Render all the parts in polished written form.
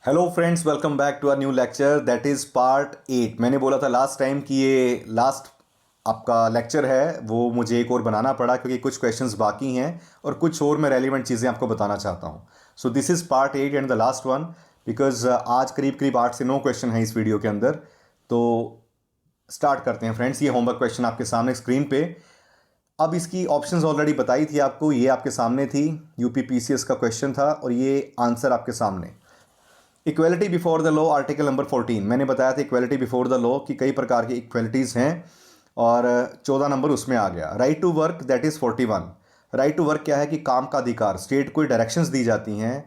Hello friends, welcome back to our new lecture that is part 8। मैंने बोला था last time कि ये लास्ट आपका लेक्चर है, वो मुझे एक और बनाना पड़ा क्योंकि कुछ क्वेश्चंस बाकी हैं और कुछ और मैं रेलिवेंट चीज़ें आपको बताना चाहता हूँ। So this is part 8 and the last one, because आज करीब करीब 8 से 9 क्वेश्चन हैं इस वीडियो के अंदर। तो स्टार्ट करते हैं फ्रेंड्स। ये होमवर्क क्वेश्चन आपके सामने स्क्रीन पे। अब इसकी ऑप्शंस ऑलरेडी बताई थी आपको, ये आपके सामने थी, यूपी पीसीएस का क्वेश्चन था और ये आंसर आपके सामने। Equality before the law, article number 14। मैंने बताया था इक्वलिटी बिफोर द लॉ की कई प्रकार की इक्वलिटीज़ हैं और 14 नंबर उसमें आ गया। Right to work that is 41। Right to work क्या है कि काम का अधिकार। स्टेट को डायरेक्शंस दी जाती हैं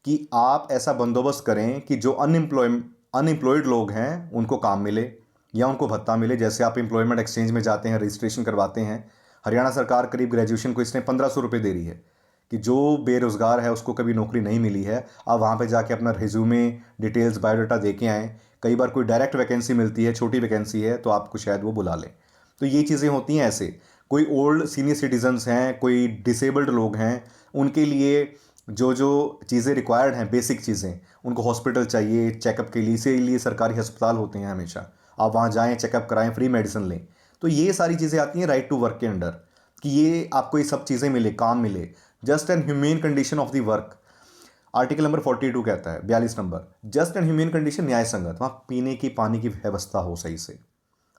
कि आप ऐसा बंदोबस्त करें कि जो अनएम्प्लॉयड लोग हैं उनको काम मिले या उनको भत्ता मिले। जैसे आप एम्प्लॉयमेंट एक्सचेंज में जाते हैं, रजिस्ट्रेशन करवाते हैं। हरियाणा सरकार करीब ग्रेजुएशन को इसने 1500 रुपये दे रही है कि जो बेरोज़गार है उसको कभी नौकरी नहीं मिली है, आप वहाँ पे जाके अपना रिज्यूमे, डिटेल्स, बायोडाटा दे के आएँ। कई बार कोई डायरेक्ट वैकेंसी मिलती है, छोटी वैकेंसी है, तो आपको शायद वो बुला लें। तो ये चीज़ें होती हैं ऐसे। कोई ओल्ड सीनियर सिटीजन्स हैं, कोई डिसेबल्ड लोग हैं, उनके लिए जो जो चीज़ें रिक्वायर्ड हैं, बेसिक चीज़ें, उनको हॉस्पिटल चाहिए चेकअप के लिए, इसीलिए सरकारी अस्पताल होते हैं हमेशा। आप वहाँ जाएँ, चेकअप कराएँ, फ्री मेडिसिन लें। तो ये सारी चीज़ें आती हैं राइट टू वर्क के अंडर, कि ये आपको ये सब चीज़ें मिले, काम मिले। Just and humane condition of the work, article number 42 कहता है, 42 number. Just and humane condition, न्याय संगत, वहाँ पीने की पानी की व्यवस्था हो सही से,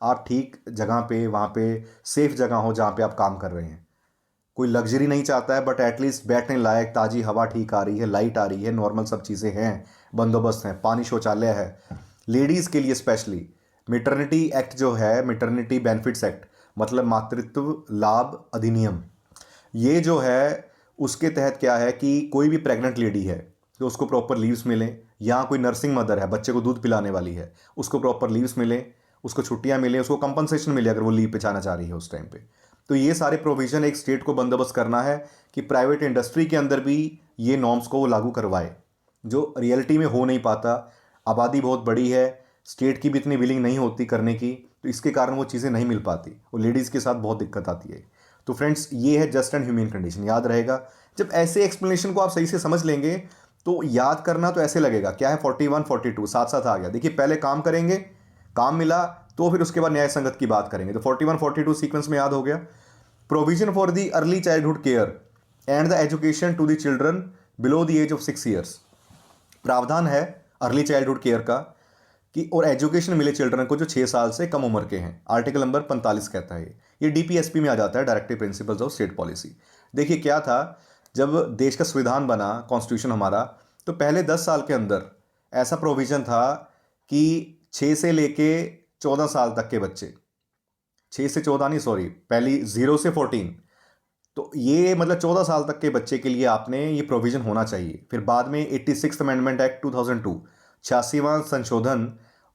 आप ठीक जगह पे, वहाँ पे सेफ जगह हो जहाँ पे आप काम कर रहे हैं। कोई लग्जरी नहीं चाहता है, बट एटलीस्ट बैठने लायक ताज़ी हवा ठीक आ रही है, लाइट आ रही है, नॉर्मल सब चीज़ें हैं, बंदोबस्त हैं, पानी, शौचालय है। लेडीज़ के लिए स्पेशली मिटर्निटी एक्ट जो है, मिटर्निटी बेनिफिट्स एक्ट, मतलब मातृत्व लाभ अधिनियम, ये जो है उसके तहत क्या है कि कोई भी प्रेग्नेंट लेडी है तो उसको प्रॉपर लीव्स मिलें, या कोई नर्सिंग मदर है, बच्चे को दूध पिलाने वाली है, उसको प्रॉपर लीव्स मिलें, उसको छुट्टियां मिलें, उसको कंपनसेशन मिले अगर वो लीव पे जाना चाह रही है उस टाइम पे। तो ये सारे प्रोविज़न एक स्टेट को बंदोबस्त करना है कि प्राइवेट इंडस्ट्री के अंदर भी ये नॉर्म्स को वो लागू करवाए, जो रियलिटी में हो नहीं पाता। आबादी बहुत बड़ी है, स्टेट की भी इतनी विलिंग नहीं होती करने की, तो इसके कारण वो चीज़ें नहीं मिल पाती और लेडीज़ के साथ बहुत दिक्कत आती है। तो फ्रेंड्स, ये है जस्ट एंड ह्यूमन कंडीशन, याद रहेगा। जब ऐसे एक्सप्लेनेशन को आप सही से समझ लेंगे तो याद करना तो ऐसे लगेगा क्या है, 41 42 साथ साथ आ गया। देखिए, पहले काम करेंगे, काम मिला, तो फिर उसके बाद न्याय संगत की बात करेंगे। तो 41 42 सीक्वेंस में याद हो गया। Provision for the early childhood care and the education to the children below the age of 6 years. प्रावधान है अर्ली चाइल्डहुड केयर का कि और एजुकेशन मिले चिल्ड्रन को जो 6 साल से कम उम्र के हैं। आर्टिकल नंबर 45 कहता है ये डीपीएसपी में आ जाता है, directive principles of state policy. देखिए क्या था, जब देश का संविधान बना, कॉन्स्टिट्यूशन हमारा, तो पहले 10 साल के अंदर ऐसा प्रोविज़न था कि 6 से लेके 14 साल तक के बच्चे, 6 से 14 नहीं, सॉरी, पहली 0 से 14, तो ये मतलब 14 साल तक के बच्चे के लिए आपने ये प्रोविज़न होना चाहिए। फिर बाद में 86th अमेंडमेंट एक्ट 2002, 86वां संशोधन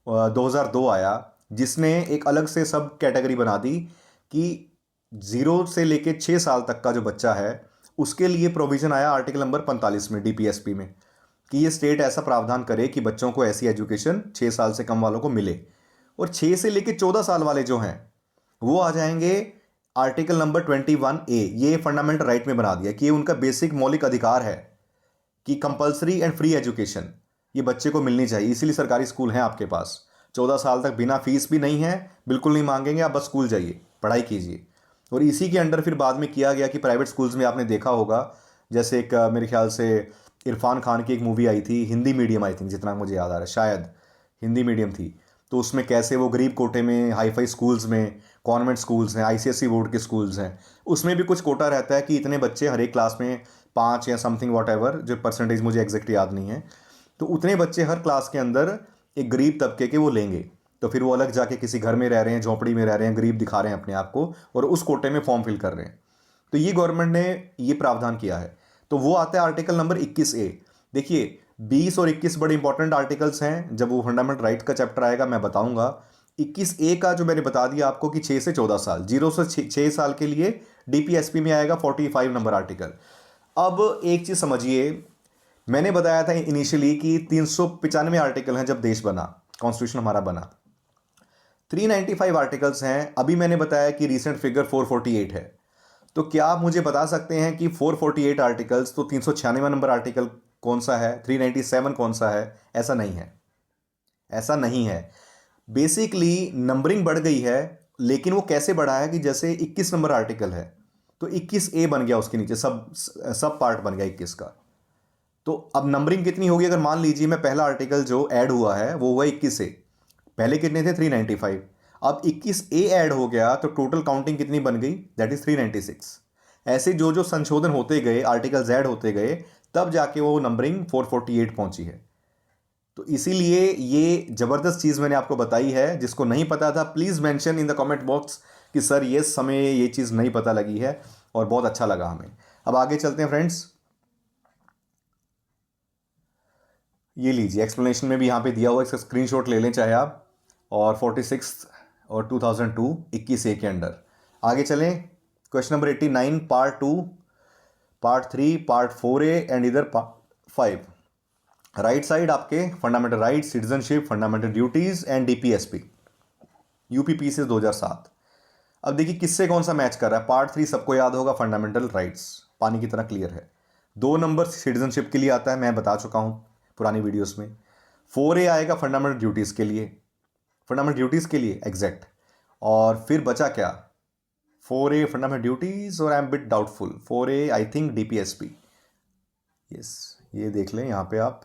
2002 आया, जिसने एक अलग से सब कैटेगरी बना दी कि 0 से लेके 6 साल तक का जो बच्चा है उसके लिए प्रोविज़न आया आर्टिकल नंबर 45 में, डीपीएसपी में, कि ये स्टेट ऐसा प्रावधान करे कि बच्चों को ऐसी एजुकेशन 6 साल से कम वालों को मिले। और 6 से लेके 14 साल वाले जो हैं वो आ जाएंगे आर्टिकल नंबर 21A। ये फंडामेंटल राइट में बना दिया कि ये उनका बेसिक मौलिक अधिकार है कि कंपलसरी एंड फ्री एजुकेशन ये बच्चे को मिलनी चाहिए। इसीलिए सरकारी स्कूल हैं आपके पास, 14 साल तक बिना फीस भी नहीं है, बिल्कुल नहीं मांगेंगे, आप बस स्कूल जाइए, पढ़ाई कीजिए। और इसी के अंडर फिर बाद में किया गया कि प्राइवेट स्कूल्स में आपने देखा होगा, जैसे एक मेरे ख्याल से इरफान खान की एक मूवी आई थी, हिंदी मीडियम, आई थिंक, जितना मुझे याद आ रहा है, शायद हिंदी मीडियम थी। तो उसमें कैसे वो गरीब कोटे में, हाईफाई स्कूल्स में, कॉन्वेंट स्कूल्स हैं, आईसीएसई बोर्ड के स्कूल्स हैं, उसमें भी कुछ कोटा रहता है कि इतने बच्चे हर एक क्लास में, 5 या समथिंग वॉट एवर, जो परसेंटेज मुझे एग्जैक्ट याद नहीं है, तो उतने बच्चे हर क्लास के अंदर एक गरीब तबके के वो लेंगे। तो फिर वो अलग जाके किसी घर में रह रहे हैं, झोंपड़ी में रह रहे हैं, गरीब दिखा रहे हैं अपने आप को, और उस कोटे में फॉर्म फिल कर रहे हैं। तो ये गवर्नमेंट ने ये प्रावधान किया है। तो वो आता है आर्टिकल नंबर 21A। देखिए, 20 और 21 बड़े इंपॉर्टेंट आर्टिकल्स हैं, जब वो फंडामेंटल राइट का चैप्टर आएगा मैं बताऊंगा। 21A का जो मैंने बता दिया आपको कि 6 से 14 साल, 0 से 6 साल के लिए डीपीएसपी में आएगा 45 नंबर आर्टिकल। अब एक चीज़ समझिए, मैंने बताया था इनिशियली कि 395 आर्टिकल हैं जब देश बना, कॉन्स्टिट्यूशन हमारा बना, 395 आर्टिकल्स हैं। अभी मैंने बताया कि रीसेंट फिगर 448 है। तो क्या आप मुझे बता सकते हैं कि 448 आर्टिकल्स तो 396 नंबर आर्टिकल कौन सा है, 397 कौन सा है, ऐसा नहीं है, ऐसा नहीं है। बेसिकली नंबरिंग बढ़ गई है, लेकिन वो कैसे बढ़ा है कि जैसे 21 नंबर आर्टिकल है तो 21A बन गया, उसके नीचे सब सब पार्ट बन गया 21 का। तो अब नंबरिंग कितनी होगी, अगर मान लीजिए मैं पहला आर्टिकल जो ऐड हुआ है वो हुआ 21A, पहले कितने थे 395, अब 21A ऐड हो गया तो टोटल काउंटिंग कितनी बन गई, दैट इज 396। ऐसे जो जो संशोधन होते गए, आर्टिकल्स ऐड होते गए, तब जाके वो नंबरिंग 448 पहुंची है। तो इसीलिए ये ज़बरदस्त चीज़ मैंने आपको बताई है। जिसको नहीं पता था please mention in the comment box कि सर ये समय ये चीज़ नहीं पता लगी है, और बहुत अच्छा लगा हमें। अब आगे चलते हैं फ्रेंड्स। ये लीजिए, एक्सप्लेनेशन में भी यहाँ पे दिया हुआ है, इसका स्क्रीनशॉट ले लें चाहे आप। और 46 और 2002 21A के अंडर। आगे चलें, question number 89 part 2, part 3, part 4A and इधर पार्ट 5। राइट साइड आपके fundamental right, citizenship, fundamental duties and DPSP, UPP से 2007। अब देखिए किससे कौन सा मैच कर रहा है। पार्ट 3 सबको याद होगा, फंडामेंटल राइट्स, पानी की तरह क्लियर है। 2 नंबर सिटीजनशिप के लिए आता है, मैं बता चुका हूँ पुरानी वीडियोस में। 4A आएगा फंडामेंटल ड्यूटीज़ के लिए, फंडामेंटल ड्यूटीज़ के लिए एग्जैक्ट। और फिर बचा क्या, 4A फंडामेंटल ड्यूटीज़, और I am bit doubtful 4A I think DPSP. Yes, ये देख लें यहाँ पे आप,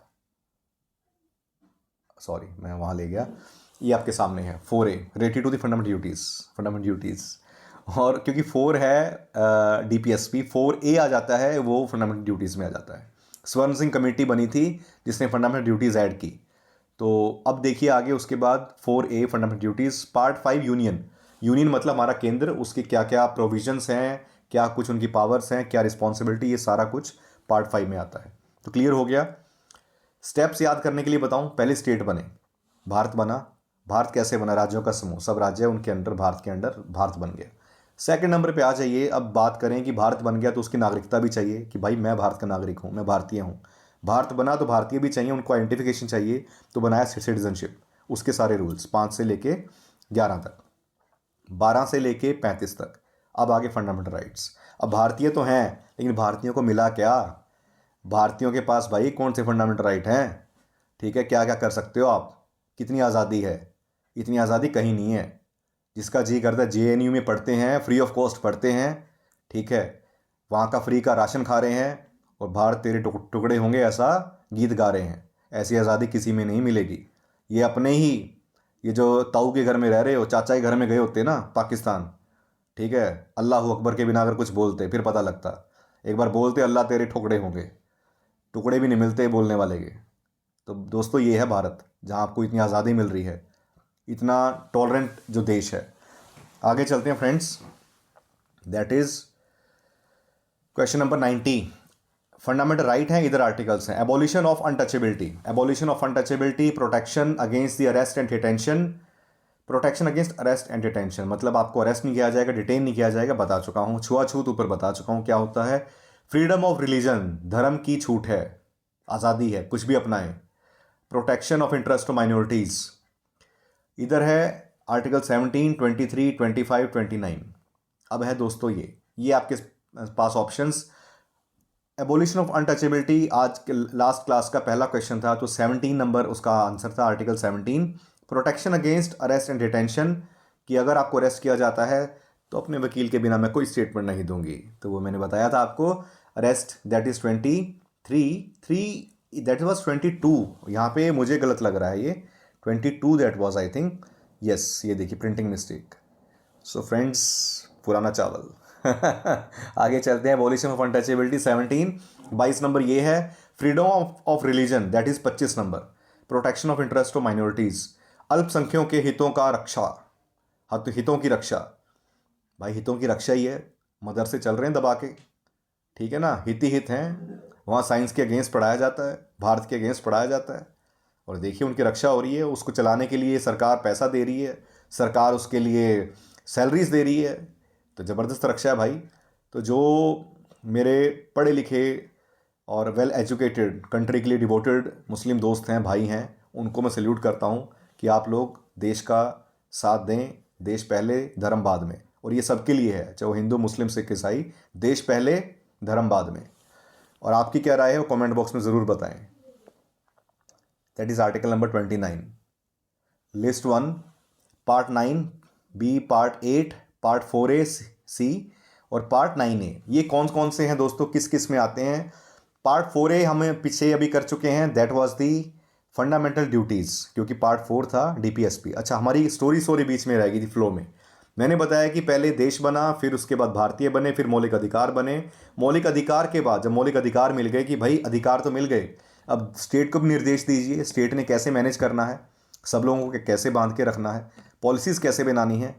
सॉरी मैं वहाँ ले गया, ये आपके सामने है 4A related to the fundamental duties, fundamental duties. और क्योंकि 4 है डीपीएसपी, 4A आ जाता है, वो फंडामेंटल ड्यूटीज़ में आ जाता है। स्वर्ण सिंह कमेटी बनी थी जिसने फंडामेंटल ड्यूटीज़ ऐड की। तो अब देखिए आगे उसके बाद 4A fundamental duties. Part 5 union, union मतलब हमारा केंद्र, उसके क्या क्या प्रोविजंस हैं, क्या कुछ उनकी पावर्स हैं, क्या रिस्पॉन्सिबिलिटी, ये सारा कुछ पार्ट 5 में आता है। तो क्लियर हो गया। स्टेप्स याद करने के लिए बताऊं, पहले स्टेट बने, भारत बना। भारत कैसे बना, राज्यों का समूह, सब राज्य उनके अंडर, भारत के अंडर भारत बन गया। सेकंड नंबर पे आ जाइए, अब बात करें कि भारत बन गया तो उसकी नागरिकता भी चाहिए कि भाई मैं भारत का नागरिक हूँ, मैं भारतीय हूँ। भारत बना तो भारतीय भी चाहिए, उनको आइडेंटिफिकेशन चाहिए, तो बनाया सिटीजनशिप। उसके सारे रूल्स 5 से लेके 11 तक, 12 से लेके 35 तक। अब आगे फंडामेंटल राइट्स। अब भारतीय तो हैं, लेकिन भारतीयों को मिला क्या, भारतीयों के पास भाई कौन से फंडामेंटल राइट हैं, ठीक है, क्या क्या कर सकते हो आप, कितनी आज़ादी है, इतनी आज़ादी कहीं नहीं है। जिसका जी करता है जेएनयू में पढ़ते हैं, फ्री ऑफ कॉस्ट पढ़ते हैं, ठीक है, वहाँ का फ्री का राशन खा रहे हैं, और भारत तेरे टुकड़े होंगे ऐसा गीत गा रहे हैं। ऐसी आज़ादी किसी में नहीं मिलेगी। ये अपने ही, ये जो ताऊ के घर में रह रहे हो, चाचा के घर में गए होते ना पाकिस्तान, ठीक है, अल्लाह अकबर के बिना अगर कुछ बोलते फिर पता लगता, एक बार बोलते अल्लाह तेरे टुकड़े होंगे, टुकड़े भी नहीं मिलते बोलने वाले के। तो दोस्तों ये है भारत, जहाँ आपको इतनी आज़ादी मिल रही है, इतना टॉलरेंट जो देश है। आगे चलते हैं friends, that is question number 90। Fundamental right है, इधर आर्टिकल्स हैं। Abolition of untouchability, abolition of untouchability, protection against the arrest and detention, protection against arrest and detention मतलब आपको अरेस्ट नहीं किया जाएगा, डिटेन नहीं किया जाएगा, बता चुका हूँ। छुआछूत ऊपर बता चुका हूँ क्या होता है। फ्रीडम ऑफ रिलीजन, धर्म की छूट है, आज़ादी है, कुछ भी अपनाएं। Protection of interest of minorities, इधर है आर्टिकल 17, 23, 25, 29। अब है दोस्तों ये आपके पास ऑप्शंस। एबोलिशन ऑफ अनटचेबिलिटी आज के लास्ट क्लास का पहला क्वेश्चन था, तो 17 नंबर उसका आंसर था, article 17। Protection against arrest and detention, कि अगर आपको अरेस्ट किया जाता है तो अपने वकील के बिना मैं कोई स्टेटमेंट नहीं दूंगी, तो वो मैंने बताया था आपको। Arrest that is 23, that was 22, यहाँ पे मुझे गलत लग रहा है, ये 22 that was I think, yes, ये देखिए प्रिंटिंग मिस्टेक। सो फ्रेंड्स, पुराना चावल। आगे चलते हैं। एबॉलिशन ऑफ अनटचेबिलिटी 17, 22 नंबर ये है। Freedom of religion that is 25 number. Protection of interest of minorities, अल्पसंख्यों के हितों का रक्षा, हितों की रक्षा, भाई हितों की रक्षा ही है, मदरसे चल रहे हैं दबा के, ठीक है ना, हित ही हित हैं। वहाँ साइंस के अगेंस्ट पढ़ाया जाता है, भारत के अगेंस्ट पढ़ाया जाता है, और देखिए उनकी रक्षा हो रही है। उसको चलाने के लिए सरकार पैसा दे रही है, सरकार उसके लिए सैलरीज दे रही है, तो ज़बरदस्त रक्षा है भाई। तो जो मेरे पढ़े लिखे और वेल एजुकेटेड, कंट्री के लिए डिवोटेड मुस्लिम दोस्त हैं, भाई हैं, उनको मैं सल्यूट करता हूँ कि आप लोग देश का साथ दें। देश पहले धर्म बाद में, और ये सबके लिए है, चाहे वो हिंदू मुस्लिम सिख ईसाई, देश पहले धर्म बाद में। और आपकी क्या राय है वो कमेंट बॉक्स में ज़रूर बताएं। That is article number 29, list 1 part 9 B, part 8, part 4A C और पार्ट 9A। ये कौन कौन से हैं दोस्तों, किस किस में आते हैं? पार्ट 4A हमें पीछे अभी कर चुके हैं, that was the fundamental duties, क्योंकि पार्ट 4 था डीपीएसपी। अच्छा, हमारी स्टोरी बीच में रहेगी थी फ्लो में। मैंने बताया कि पहले देश बना, फिर उसके बाद भारतीय बने, फिर मौलिक अधिकार बने। मौलिक अधिकार के बाद जब मौलिक अधिकार मिल गए कि भाई अधिकार तो मिल गए, अब स्टेट को भी निर्देश दीजिए, स्टेट ने कैसे मैनेज करना है, सब लोगों को कैसे बांध के रखना है, पॉलिसीज़ कैसे बनानी है,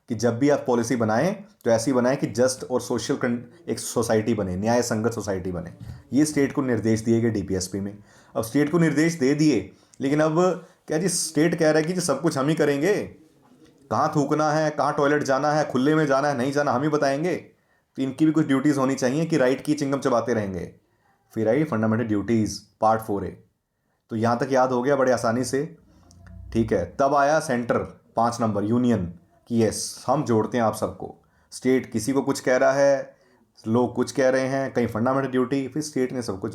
कि जब भी आप पॉलिसी बनाएं तो ऐसी बनाएं कि जस्ट और सोशल एक सोसाइटी बने, न्याय संगत सोसाइटी बने। ये स्टेट को निर्देश दिए गए डीपीएसपी में। अब स्टेट को निर्देश दे दिए, लेकिन अब क्या जी, स्टेट कह रहा है कि जी सब कुछ हम ही करेंगे, कहाँ थूकना है, कहाँ टॉयलेट जाना है, खुले में जाना है, नहीं जाना हम ही बताएंगे। तो इनकी भी कुछ ड्यूटीज़ होनी चाहिए कि राइट की चिंगम चबाते रहेंगे। फिर आई फंडामेंटल ड्यूटीज़ पार्ट 4A। तो यहाँ तक याद हो गया बड़े आसानी से, ठीक है। तब आया सेंटर 5 नंबर यूनियन, कि यस हम जोड़ते हैं आप सबको। स्टेट किसी को कुछ कह रहा है, लोग कुछ कह रहे हैं, कहीं फंडामेंटल ड्यूटी, फिर स्टेट ने सबको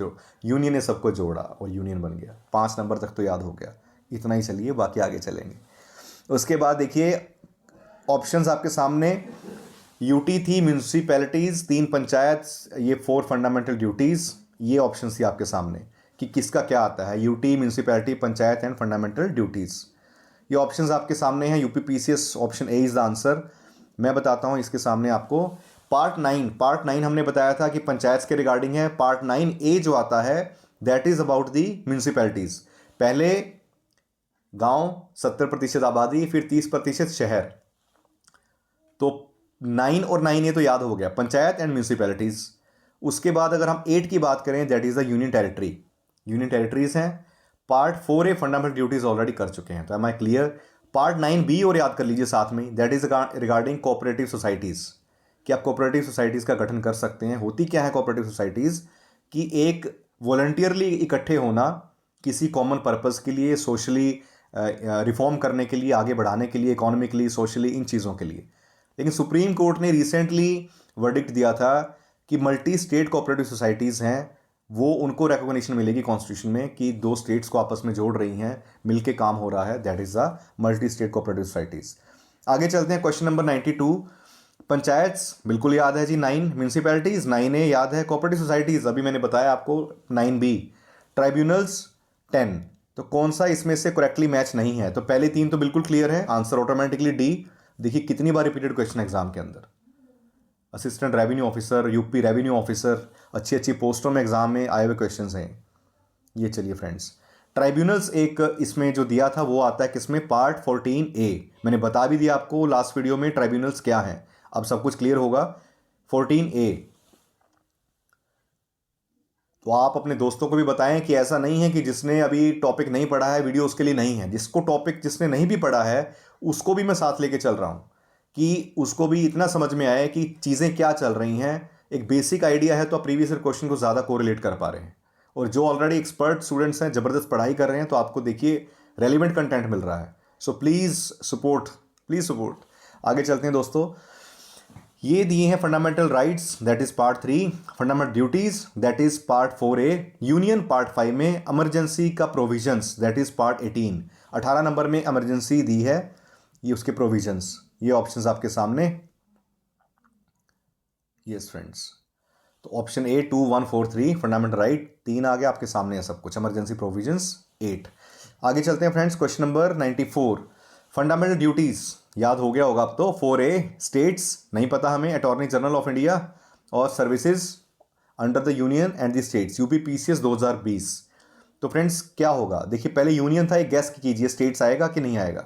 यूनियन ने सबको जोड़ा और यूनियन बन गया। 5 नंबर तक तो याद हो गया, इतना ही चलिए, बाकी आगे चलेंगे। उसके बाद देखिए ऑप्शंस आपके सामने, यूटी थी म्यूनसिपैलिटीज़, 3 पंचायत, ये 4 फंडामेंटल ड्यूटीज़। ये ऑप्शन थी आपके सामने कि किसका क्या आता है, UT, municipality, panchayat and fundamental duties. ये ऑप्शंस आपके सामने हैं। UPPCS option A is the answer. मैं बताता हूँ इसके सामने आपको। पार्ट 9 हमने बताया था कि पंचायत के रिगार्डिंग है। पार्ट 9A जो आता है that is about the municipalities. पहले गांव 70% आबादी, फिर 30% शहर। तो 9 और 9A तो याद हो गया, पंचायत एंड म्यूनसिपैलिटीज़। उसके बाद अगर हम 8 की बात करें, that is the union territory. Union territories हैं। Part 4A fundamental duties already कर चुके हैं, तो M I clear. Part 9B और याद कर लीजिए साथ में, that is regarding cooperative societies, कि आप कोऑपरेटिव सोसाइटीज़ का गठन कर सकते हैं। होती क्या है कोऑपरेटिव सोसाइटीज़, कि एक वॉलंटियरली इकट्ठे होना किसी कॉमन पर्पज़ के लिए, सोशली रिफॉर्म करने के लिए, आगे बढ़ाने के लिए, इकोनॉमिकली, सोशली, इन चीज़ों के लिए। लेकिन सुप्रीम कोर्ट ने रिसेंटली वर्डिक्ट दिया था कि मल्टी स्टेट कोऑपरेटिव सोसाइटीज़ हैं, वो उनको रिकॉग्निशन मिलेगी कॉन्स्टिट्यूशन में कि 2 स्टेट्स को आपस में जोड़ रही हैं, मिलके काम हो रहा है, that is the multi state cooperative societies. आगे चलते हैं, क्वेश्चन नंबर 92। पंचायत बिल्कुल याद है जी 9, म्यूनसिपैलिटीज़ 9A याद है, कोऑपरेटिव सोसाइटीज़ अभी मैंने बताया आपको 9B, ट्राइब्यूनल्स 10। तो कौन सा इसमें से करेक्टली मैच नहीं है? तो पहले 3 तो बिल्कुल क्लियर है, आंसर ऑटोमेटिकली डी। देखिए कितनी बार रिपीटेड क्वेश्चन एग्जाम के अंदर, assistant revenue officer, UP revenue officer, अच्छी अच्छी पोस्टों में एग्जाम में आए हुए क्वेश्चंस हैं ये। चलिए फ्रेंड्स, ट्राइब्यूनल्स एक इसमें जो दिया था वो आता है किसमें, पार्ट 14A। मैंने बता भी दिया आपको लास्ट वीडियो में ट्राइब्यूनल्स क्या हैं, अब सब कुछ क्लियर होगा। 14A। तो आप अपने दोस्तों को भी बताएं कि ऐसा नहीं है कि जिसने अभी टॉपिक नहीं पढ़ा है वीडियो उसके लिए नहीं है। जिसको टॉपिक, जिसने नहीं भी पढ़ा है उसको भी मैं साथ लेके चल रहा हूं, कि उसको भी इतना समझ में आए कि चीज़ें क्या चल रही हैं। एक बेसिक आइडिया है तो आप प्रीवियस ईयर क्वेश्चन को ज़्यादा कोरिलेट कर पा रहे हैं। और जो ऑलरेडी एक्सपर्ट स्टूडेंट्स हैं, ज़बरदस्त पढ़ाई कर रहे हैं, तो आपको देखिए रेलिवेंट कंटेंट मिल रहा है। So please support, please support. आगे चलते हैं दोस्तों। ये दिए हैं fundamental rights, that is part 3, fundamental duties that is part 4A, union part 5 में, इमरजेंसी का provisions that is part 18। 18 number में इमरजेंसी दी है, ये उसके प्रोविजंस। ये ऑप्शंस आपके सामने, यस फ्रेंड्स। तो ऑप्शन A 2, 1, 4, 3 फंडामेंटल राइट, 3 आ गया आपके सामने है सब कुछ, इमरजेंसी प्रोविजंस 8। आगे चलते हैं friends, question number 94। Fundamental duties याद हो गया होगा अब तो। 4A स्टेट्स नहीं पता हमें, अटॉर्नी जनरल ऑफ इंडिया और services under the union and the states, UPPCS 2020। तो फ्रेंड्स क्या होगा, देखिए पहले यूनियन था, एक गेस कीजिए स्टेट्स आएगा कि नहीं आएगा।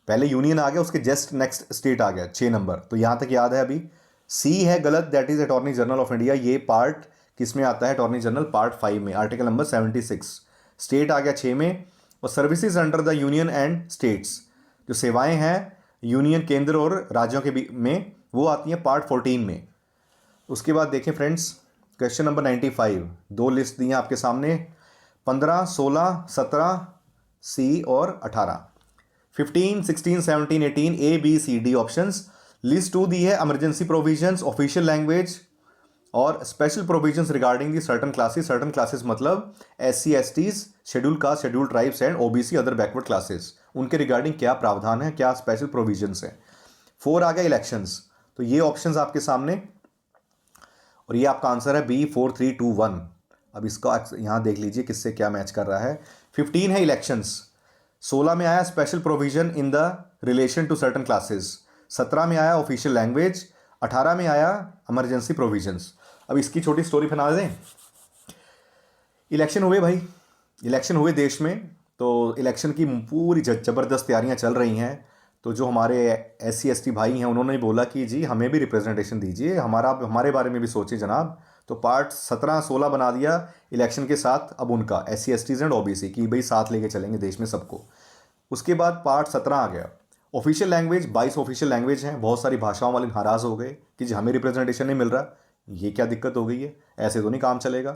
पहले यूनियन आ गया, उसके जस्ट नेक्स्ट स्टेट आ गया 6 नंबर, तो यहां तक याद है। अभी सी है गलत, that is attorney general of India. ये पार्ट किस में आता है, अटॉर्नी जनरल पार्ट 5 में, आर्टिकल नंबर 76। स्टेट आ गया 6 में, और services under the union and states, जो सेवाएं हैं यूनियन, केंद्र और राज्यों के में, वो आती हैं पार्ट 14 में। उसके बाद देखें फ्रेंड्स, क्वेश्चन नंबर 95, 2 लिस्ट दी हैं आपके सामने, 15, 16, 17 सी और 18, 15, 16, 17, 18 A, B, C, D options. List 2 दी है इमरजेंसी प्रोविजंस, ऑफिशियल लैंग्वेज, और special provisions regarding the certain classes मतलब SC STs, schedule caste, schedule tribes and OBC other backward classes, उनके regarding क्या प्रावधान है, क्या स्पेशल प्रोविजंस हैं। 4 आ गया इलेक्शंस, तो ये ऑप्शंस आपके सामने और ये आपका आंसर है B 4 3 2 1। अब इसका यहाँ देख लीजिए किससे क्या मैच कर रहा है। 15 है इलेक्शंस, 16 में आया special provision in the relation to certain classes, 17 में आया ऑफिशियल लैंग्वेज, 18 में आया इमरजेंसी प्रोविजंस। अब इसकी छोटी स्टोरी बना दें। इलेक्शन हुए भाई, इलेक्शन हुए देश में, तो इलेक्शन की पूरी ज़बरदस्त तैयारियां चल रही हैं। तो जो हमारे SC ST भाई हैं उन्होंने बोला कि जी हमें भी रिप्रेजेंटेशन दीजिए, हमारे बारे में भी सोचिए जनाब। तो पार्ट 17-16 बना दिया इलेक्शन के साथ, अब उनका SC STs एंड OBC की भाई साथ लेके चलेंगे देश में सबको। उसके बाद पार्ट 17 आ गया ऑफिशियल लैंग्वेज। 22 ऑफिशियल लैंग्वेज हैं, बहुत सारी भाषाओं वाले नाराज़ हो गए कि जी हमें रिप्रेजेंटेशन नहीं मिल रहा, ये क्या दिक्कत हो गई है, ऐसे तो नहीं काम चलेगा।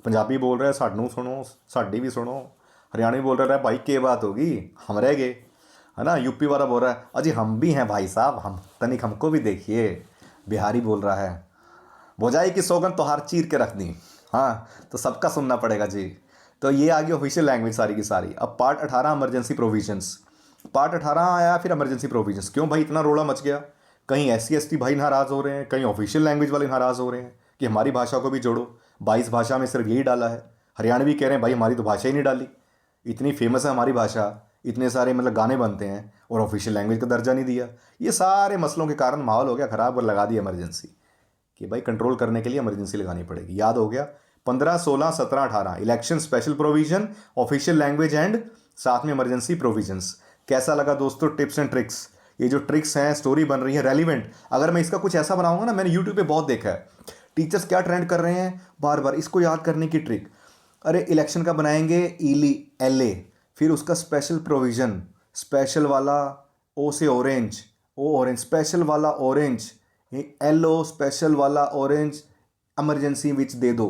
पंजाबी बोल रहा है सानू सुनो, साड़ी भी सुनो, हरियाणवी बोल रहा है भाई के बात होगी, हम रह गए, है ना। यूपी वाला बोल रहा है अजी हम भी हैं भाई साहब, हम तनिक हमको भी देखिए। बिहारी बोल रहा है भोजाई की सौगंध तो हार चीर के रख दी। हाँ, तो सबका सुनना पड़ेगा जी। तो ये आ गई ऑफिशियल लैंग्वेज सारी की सारी। अब पार्ट 18 इमरजेंसी प्रोविजंस, पार्ट 18 आया फिर इमरजेंसी प्रोविजंस। क्यों भाई इतना रोड़ा मच गया, कहीं SC ST भाई नाराज़ हो रहे हैं, कहीं ऑफिशियल लैंग्वेज वाले नाराज़ हो रहे हैं कि हमारी भाषा को भी जोड़ो। 22 भाषा में सिर्फ यही डाला है। हरियाणवी कह रहे हैं भाई हमारी तो भाषा ही नहीं डाली, इतनी फेमस है हमारी भाषा, इतने सारे मतलब गाने बनते हैं और ऑफिशियल लैंग्वेज का दर्जा नहीं दिया। ये सारे मसलों के कारण माहौल हो गया ख़राब और लगा दी इमरजेंसी कि भाई कंट्रोल करने के लिए इमरजेंसी लगानी पड़ेगी। याद हो गया 15 16 17 18 election, special provision, official language and साथ में इमरजेंसी प्रोविजंस। कैसा लगा दोस्तों टिप्स एंड ट्रिक्स? ये जो ट्रिक्स हैं, स्टोरी बन रही है रेलिवेंट। अगर मैं इसका कुछ ऐसा बनाऊंगा ना, मैंने यूट्यूब पे बहुत देखा है टीचर्स क्या ट्रेंड कर रहे हैं बार बार इसको याद करने की ट्रिक। अरे इलेक्शन का बनाएंगे ईली LA, फिर उसका स्पेशल प्रोविजन, स्पेशल वाला O से ऑरेंज, O ऑरेंज, स्पेशल वाला ऑरेंज, LO स्पेशल वाला ऑरेंज, इमरजेंसी विच दे दो,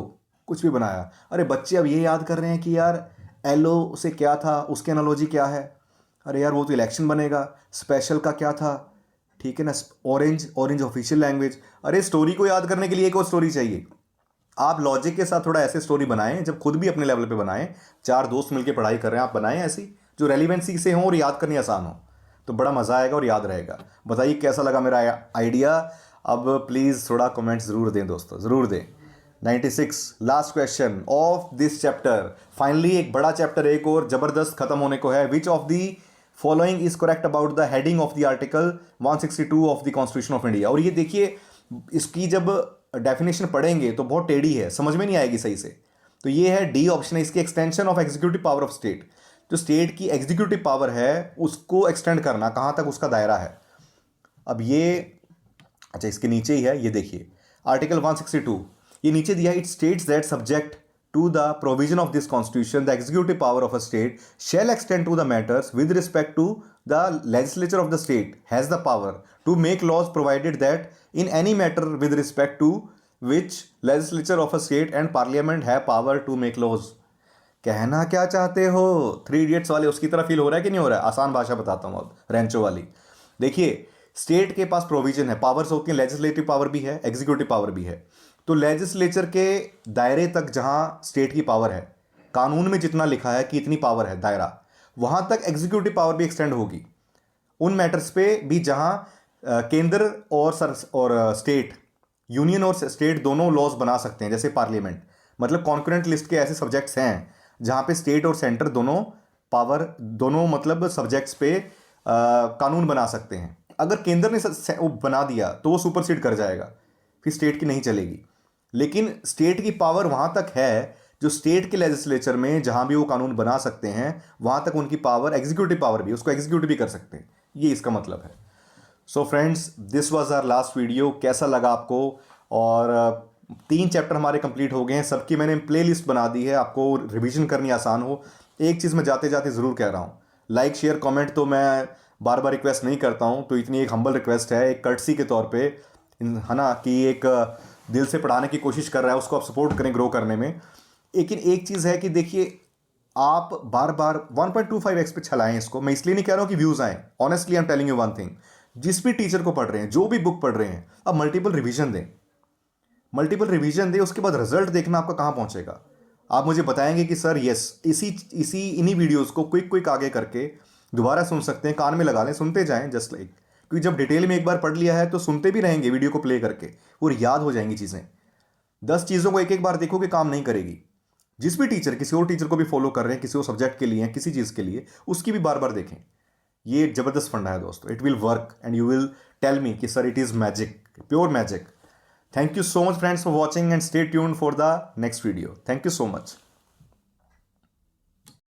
कुछ भी बनाया। अरे बच्चे अब ये याद कर रहे हैं कि यार LO से क्या था, उसके एनालॉजी क्या है। अरे यार वो तो इलेक्शन बनेगा, स्पेशल का क्या था, ठीक है ना, ऑरेंज, ऑरेंज ऑफिशियल लैंग्वेज। अरे स्टोरी को याद करने के लिए एक और स्टोरी चाहिए। आप लॉजिक के साथ थोड़ा ऐसे स्टोरी बनाएं, जब खुद भी अपने लेवल पे बनाएं, 4 दोस्त मिलकर पढ़ाई कर रहे हैं, आप बनाएं ऐसी जो रेलिवेंसी से हो और याद करनी आसान हो, तो बड़ा मज़ा आएगा और याद रहेगा। बताइए कैसा लगा मेरा आइडिया। अब प्लीज़ थोड़ा कमेंट ज़रूर दें दोस्तों, ज़रूर दें। 96 last question of this chapter. Finally एक बड़ा चैप्टर एक और ज़बरदस्त खत्म होने को है। Which of the following is correct about the heading of the article 162 of the constitution of India. और ये देखिए इसकी जब डेफिनेशन पढ़ेंगे तो बहुत टेढ़ी है, समझ में नहीं आएगी सही से। तो ये है डी ऑप्शन है इसकी, extension of executive power of state. जो स्टेट की एग्जीक्यूटिव पावर है उसको एक्सटेंड करना, कहाँ तक उसका दायरा है। अब ये अच्छा इसके नीचे ही है, ये देखिए आर्टिकल 162, ये नीचे दिया, it states that subject to the provision of this constitution the executive power of a state shall extend to the matters with respect to the legislature of the state has the power to make laws provided that in any matter with respect to which legislature of a state and parliament have power to make laws। कहना क्या चाहते हो? 3 idiots वाले उसकी तरह feel हो रहा है कि नहीं हो रहा है? आसान भाषा बताता हूँ अब, रेंचो वाली। देखिए स्टेट के पास प्रोविजन है, पावर्स होती हैं, लेजिस्लेटिव पावर भी है, एग्जीक्यूटिव पावर भी है। तो लेजिस्लेचर के दायरे तक जहां स्टेट की पावर है, कानून में जितना लिखा है कि इतनी पावर है दायरा, वहां तक एग्जीक्यूटिव पावर भी एक्सटेंड होगी उन मैटर्स पे भी जहां केंद्र और स्टेट, यूनियन और स्टेट दोनों लॉज बना सकते हैं। जैसे पार्लियामेंट, मतलब कॉन्करेंट लिस्ट के ऐसे सब्जेक्ट्स हैं जहां पे स्टेट और सेंटर दोनों पावर, दोनों मतलब सब्जेक्ट्स पे कानून बना सकते हैं। अगर केंद्र ने वो बना दिया तो वो सुपरसीड कर जाएगा, फिर स्टेट की नहीं चलेगी। लेकिन स्टेट की पावर वहां तक है, जो स्टेट के लेजिस्लेचर में जहां भी वो कानून बना सकते हैं वहां तक उनकी पावर, एग्जीक्यूटिव पावर भी, उसको एग्जीक्यूट भी कर सकते हैं, ये इसका मतलब है। So friends this was our last video. कैसा लगा आपको? और 3 चैप्टर हमारे कंप्लीट हो गए हैं, सबकी मैंने प्ले लिस्ट बना दी है, आपको रिविजन करनी आसान हो। एक चीज़ मैं जाते जाते ज़रूर कह रहा हूँ, लाइक शेयर कमेंट तो मैं बार बार रिक्वेस्ट नहीं करता हूँ, तो इतनी एक हम्बल रिक्वेस्ट है, एक कर्टसी के तौर पे, है ना, कि एक दिल से पढ़ाने की कोशिश कर रहा है उसको आप सपोर्ट करें ग्रो करने में। लेकिन एक चीज़ है कि देखिए आप बार बार 1.25x पे चलाएं इसको। मैं इसलिए नहीं कह रहा हूँ कि व्यूज़ आएँ, honestly I am telling you one thing, जिस भी टीचर को पढ़ रहे हैं, जो भी बुक पढ़ रहे हैं, अब मल्टीपल रिविजन दें। मल्टीपल रिवीजन दे, उसके बाद रिजल्ट देखना आपका कहाँ पहुँचेगा। आप मुझे बताएंगे कि सर यस, इन्हीं वीडियोस को क्विक क्विक आगे करके दोबारा सुन सकते हैं, कान में लगा लें, सुनते जाएं जस्ट लाइक, क्योंकि जब डिटेल में एक बार पढ़ लिया है तो सुनते भी रहेंगे वीडियो को प्ले करके, और याद हो जाएंगी चीज़ें। 10 चीज़ों को एक एक बार देखोगे काम नहीं करेगी। जिस भी टीचर, किसी और टीचर को भी फॉलो कर रहे हैं, किसी और सब्जेक्ट के लिए, किसी चीज़ के लिए, उसकी भी बार बार देखें। ये एक जबरदस्त फंडा है दोस्तों, it will work and you will tell me कि sir it is magic, pure magic. Thank you so much friends for watching and stay tuned for the next video. Thank you so much.